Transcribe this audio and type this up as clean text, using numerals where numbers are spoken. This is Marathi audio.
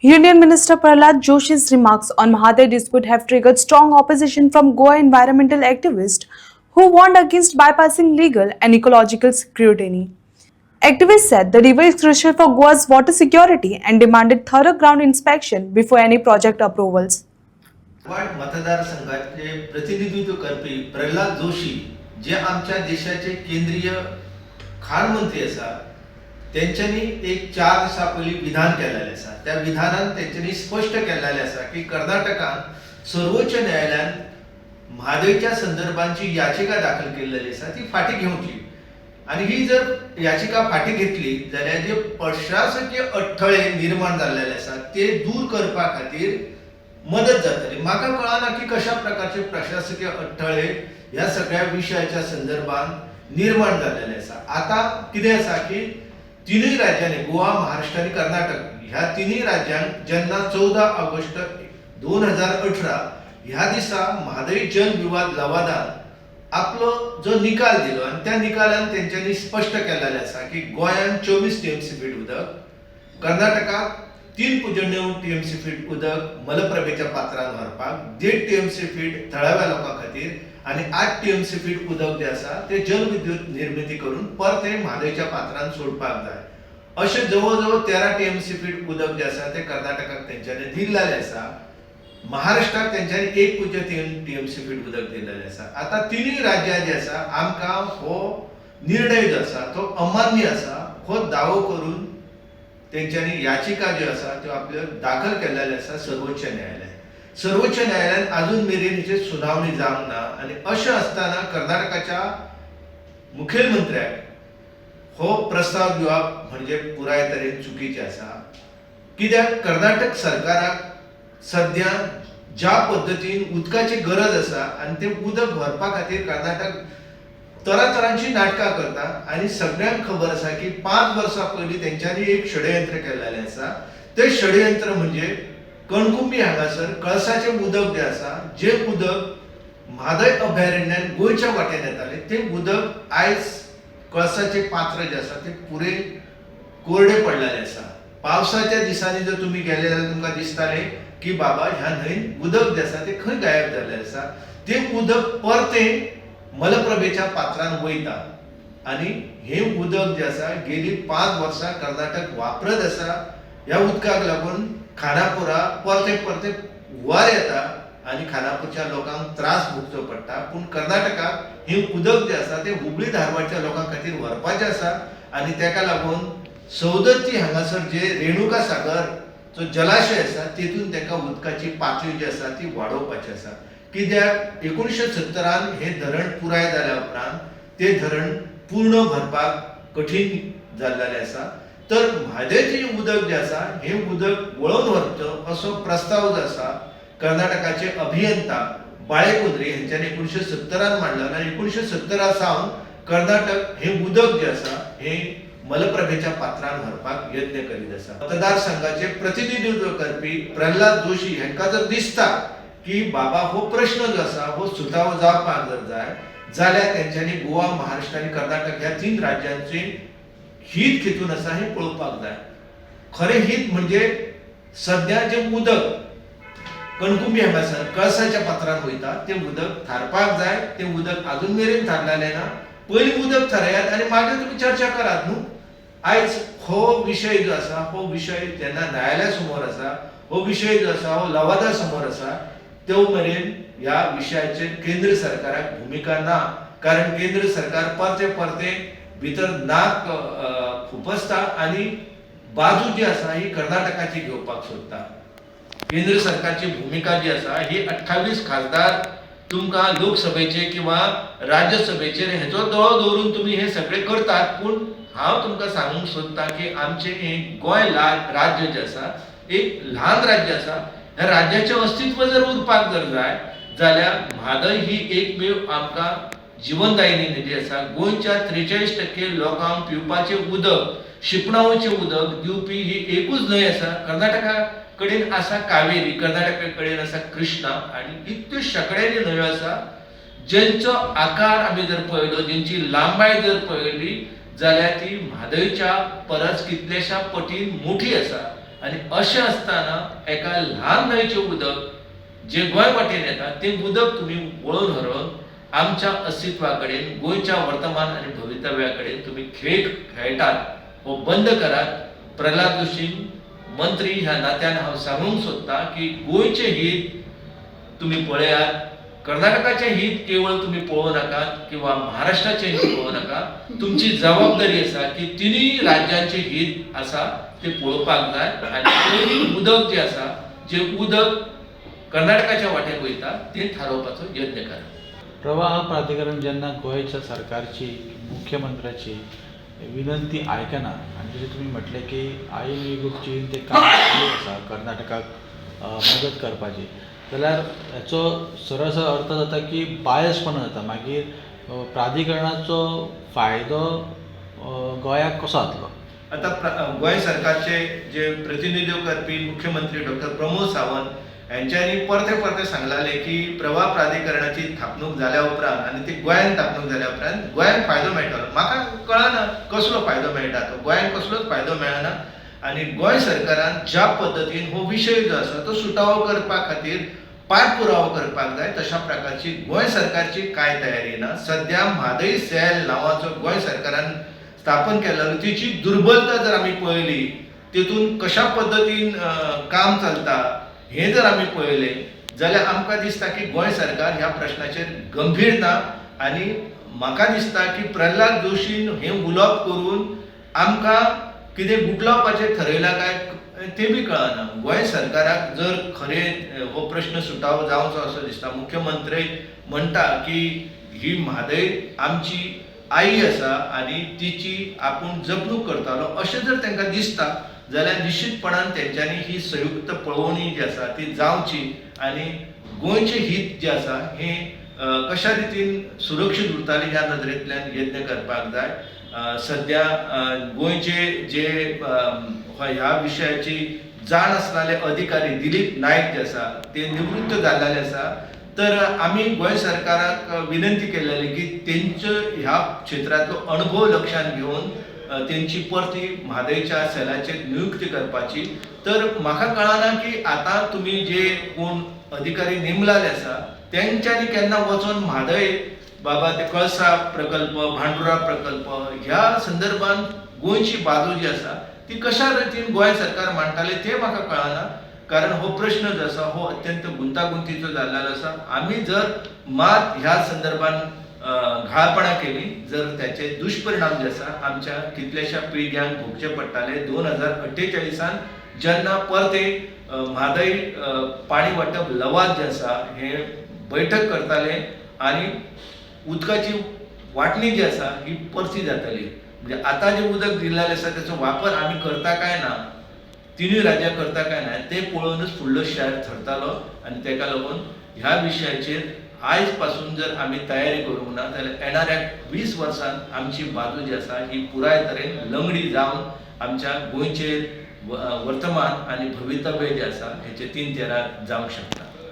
Union Minister Prahlad Joshi's remarks on Mahadir dispute have triggered strong opposition from Goa environmental activists who warned against bypassing legal and ecological scrutiny. Activists said the river is crucial for Goa's water security and demanded thorough ground inspection before any project approvals. वाड मतदारसंघाचे प्रतिनिधित्व करपी प्रल्हाद जोशी जे आमच्या देशाचे केंद्रीय खाण मंत्री आसा त्यांच्यानी एक 4 दिसा पयलीं विधान केलेलें आसा. त्या विधानान त्यांच्यानी स्पष्ट केलेलें आसा की कर्नाटकान सर्वोच्च न्यायालयान म्हादयच्या संदर्भांची याचिका दाखल केलेली आसा ती फाटी घेवची आणि ही जर याचिका फाटी घेतली जाल्यार जे प्रशासकीय अडथळे निर्माण जाल्ले आसा ते दूर करपा खातीर मदत जातली. म्हाका कळना की कशा प्रकारचे प्रशासकीय अडथळे ह्या सगळ्या विशयाच्या संदर्भात निर्माण झालेले आसा. आता कितें आसा की तिनूय राज्यांनी गोवा, महाराष्ट्र आणि कर्नाटक ह्या तिनूय राज्यांक जेन्ना 14 ऑगस्ट 2018 ह्या दिसा म्हादय जल विवाद लवादान आपलो जो निकाल दिलो आणि त्या निकालान तेंच्यांनी स्पष्ट केलेलें आसा की गोंयान 24 टीएमसी फीट उदक, कर्नाटकाक 3.9 टीएमसी फीट उदक मलप्रभेच्या पात्रांत व्हरपाक, 1.5 टीएमसी फीट थळाव्या लोकां खातीर आणि 8 टीएमसी फीट उदक जे आसा ते जलविद्युत निर्मिती करून परते म्हादयच्या पात्रांत सोडपाक जाय. अशें जवळ 13 टीएमसी फीट उदक जे आसा ते कर्नाटकाक तेंच्यांनी दिल्लेलें आसा. महाराष्ट्राक तेंच्यांनी 1.3 टीएमसी फीट उदक दिल्लेलें आसा. आता तिनूय राज्यां जी आसा आमकां हो निर्णय जो आसा तो अमान्य आसा हो दावो करून तेंच्यांनी याचिका ज्यो आसा त्यो आपल्यो दाखल केलेल्यो आसा सर्वोच्च न्यायालयान. सर्वोच्च न्यायालयान अजून मेरेन हेची सुनावणी जावंक ना आणि अशें आसतना कर्नाटकाच्या मुखेलमंत्र्याक हो प्रस्ताव दिवप म्हणजे पुराय तरेन चुकीचें आसा. कित्याक कर्नाटक सरकाराक सध्या ज्या पद्दतीन उदकाची गरज आसा आणि ते उदक व्हरपा खातीर कर्नाटक तरातरांची नाटकां करता आणि सगळ्यांक खबर आसा की 5 वर्सां पयलीं तेंच्यांनी एक षडयंत्र केल्लेलें आसा. ते षडयंत्र म्हणजे कणकुंबी हांगासर कळसाचें उदक जें आसा जे उदक म्हादय अभयारण्यान गोंयच्या वाटेन येतालें ते उदक आयज कळसाचे पात्र जे आसा ते पुरे कोरडे पडलेले आसा. पावसाच्या दिसांनी जर तुम्ही गेले जाल्यार तुमकां दिसतालें की बाबा ह्या न्हंयेन उदक जें आसा तें खंय गायब जाल्लें आसा. ते उदक परतें मलप्रभेच्या पात्रांत वयता आणि हे उदक जे आसा गेली 5 वर्सां कर्नाटक वापरत आसा. ह्या उदकाक लागून खानापुरा परते हुंवार येता आणि खानापूरच्या लोकांक त्रास भोगचो पडटा. पूण कर्नाटकाक हे उदक जे आसा ते हुबळी धारवाडच्या लोकां खातीर व्हरपाचें आसा आणि तेका लागून सौदत्ती हांगासर जे रेणुका सागर जलाशय आसा तेतून तेका उदकाची पातळी जी आसा ती वाडोवपाची आसा. कित्याक 1970 हे धरण पुराय जाल्या उपरांत ते धरण पूर्ण भरपाक कठीण जाल्लेलें आसा. तर म्हादयचें उदक जें आसा हे उदक वळोवन व्हरचो असो प्रस्ताव जो आसा कर्नाटकाचे अभियंता बाळे कुद्रे हांच्यांनी 1970 मांडला आणि 1970 सावन कर्नाटक हे उदक जे आसा हे मलप्रभेच्या पात्रांत व्हरपाक यत्न करीत आसा. मतदारसंघाचे प्रतिनिधित्व करपी प्रल्हाद जोशी हांकां जर दिसता की बाबा हो प्रश्न जो आसा हो सुटावो जावपाक जर जाय जाल्यार तेंच्यांनी गोवा, महाराष्ट्र आणि कर्नाटक ह्या 3 राज्यांचे हित कितून आसा हे पळोवपाक जाय. खरें हित म्हणजे सध्या जे उदक कणकुंबी हांगासर कळसाच्या पात्रांत वयता ते उदक थारपाक जाय. ते उदक अजून मेरेन थारलेलें ना. पयलीं उदक थारायात आणि मागीर तुम्ही चर्चा करात न्हू. आयज हो विशय जो आसा हो विशय जेन्ना न्यायालया समोर आसा, हो विशय जो आसा हो लवादा समोर आसा, तो मेरेन ह्या विशयाचेर केंद्र सरकाराक भूमिका ना. कारण केंद्र सरकार परते भितर नाक खुपसता आणि बाजू जी आसा ही कर्नाटकाची घेवपाक सोदता. केंद्र सरकारची भूमिका जी आसा ही 28 खासदार तुमकां लोकसभेचे किंवा राज्यसभेचेर हेचो दोळो दवरून तुम्ही हे सगळे करतात. पूण हांव तुमकां सांगूंक सोदता की आमचे हे गोंय राज्य जे आसा एक ल्हान राज्य आसा. ह्या राज्याचें अस्तित्व जर उरपाक जर जाय जाल्यार म्हादय ही एकमेव आमकां जीवनदायिनी नदी आसा. गोंयच्या 43% लोकांक पिवपाचें उदक, शिंपणावळीचें उदक दिवपी ही एकूच न्हंय आसा. कर्नाटका कडेन आसा कावेरी, कर्नाटका कडेन आसा कृष्णा आणि इतक्यो शेकड्यांनी न्हंयो आसा ज्यांचो आकार आमी जर पळयलो, ज्यांची लांबाय जर पळयली जाल्यार ती म्हादयच्या परस कितलेशा पटीन मोठी आसा. आणि अशें आसतना एका ल्हान न्हंयचें उदक जे गोंय वाटेन येता तें उदक तुमी वळोवन व्हरून आमच्या अस्तित्वा कडेन गोंयच्या वर्तमान आनी भवितव्या कडेन तुमी खेळ खेळटात हो बंद करात. प्रल्हाद जोशी मंत्री ह्या नात्यान हांव सांगूंक सोदतां की गोंयचें हित तुमी पळयात. कर्नाटकाचें हित केवळ तुमी पळोवं नाकात किंवा महाराष्ट्राचें हित पळोवं नाका. तुमची जबाबदारी आसा की तिनूय राज्यांचें हित आसा ते पळोवपाक जाय आनी पयलीं उदक जें आसा जें उदक कर्नाटकाच्या वाटेन वयता तें थारोवपाचो यत्न करा. प्रवाह प्राधिकरण जेन्ना गोंयच्या सरकारची मुख्यमंत्र्याची विनंती आयकना आनी जशें तुमी म्हटलें की आय ग्रुपची ते काम चालू आसा कर्नाटकाक मदत करपाची, जाल्यार हेचो सरळ अर्थ जाता की बायसपण जाता. मागीर प्राधिकरणाचो फायदो गोंयाक कसो जातलो? आता गोंय सरकारचे जे प्रतिनिधित्व करपी मुख्यमंत्री डॉक्टर प्रमोद सावंत यांच्यानी परते सांगलाले की प्रवाह प्राधिकरणाची थापणूक जाल्या उपरांत आनी ती गोंयांत थापणूक जाल्या उपरांत गोंयांक फायदो मेळटलो. म्हाका कळना कसलो फायदो मेळटा तो. गोंयांक कसलोच फायदो मेळना आनी गोंय सरकारान ज्या पद्दतीन हो विशय जो आसा तो सुटावो करपा खातीर पाठपुरावो करपाक जाय तशा प्रकारची गोंय सरकारची कांय तयारी ना. सध्या म्हादय सेल नांवाचो गोंय सरकारान स्थापन केलेलो तिची दुर्बलता जर आमी पळयली, तितून कशा पद्दतीन काम चलता हें जर आमी पळयलें जाल्यार आमकां दिसता की गोंय सरकार ह्या प्रश्नाचेर गंभीर ना. आनी म्हाका दिसता की प्रल्हाद जोशीन हें उलोवप करून आमकां कितें गुटलावपाचें ठरयलां काय तें बी कळना. गोंय सरकाराक जर खरें हो प्रश्न सुटावो जावचो असो दिसता, मुख्यमंत्री म्हणटा की ही म्हादय आमची आई आसा आनी तिची आपूण जपणूक करतालो अशें जर तांकां दिसता जाल्यार निश्चितपणान तेंच्यांनी ही संयुक्त पळोवणी जी आसा ती जावची आनी गोंयचें हित जें आसा हें कशा रितीन सुरक्षीत उरतालें ह्या नदरेंतल्यान यत्न करपाक जाय. सध्या गोंयचे जे ह्या विशयाची जाण आसलेले अधिकारी दिलीप नायक जे आसा ते निवृत्त जाल्ले आसा. तर आमी गोंय सरकाराक विनंती केलेली की तेंचो ह्या क्षेत्रांतलो अणभव लक्षांत घेवन तेंची परती म्हादयच्या सेलाचेर नियुक्ती करपाची. तर म्हाका कळना की आतां तुमी जे कोण अधिकारी नेमलेले आसा तेंच्यांनी केन्ना वचोन म्हादय बाबा ते कळसा प्रकल्प, भांडुरा प्रकल्प ह्या संदर्भात गोंयची बाजू जी आसा ती कशा रितीन गोंय सरकार मांडटाले तें म्हाका कळना. कारण हो प्रश्न जो आसा हो अत्यंत गुंतागुंतीचो जाल्लो आसा. आमी जर मात ह्या संदर्भात घाळपणां केली जर त्याचे दुष्परिणाम जे आसा आमच्या कितल्याशा पिळग्यांक भोगचे पडटाले. 2048 जेन्ना परते म्हादय पाणी वाटप लवाद जे आसा हे बैठक करताले आनी उदकाची वांटणी जी आसा ही परती जाताली. म्हणजे आतां जे उदक दिल्लेलें आसा त्याचो वापर आमी करता काय ना, तिनूय राज्यां करता काय ना तें पळोवनच फुडलो शायर ठरतालो. आनी तेका लागून ह्या विशयाचेर आयज पासून जर आमी तयारी करूंक ना जाल्यार येणाऱ्या 20 वर्सांत आमची बाजू जी आसा ही पुराय तरेन लंगडी जावन आमच्या गोंयचेर वर्तमान आनी भवितव्य जे आसा हेचे 3 तेरा जावंक शकता.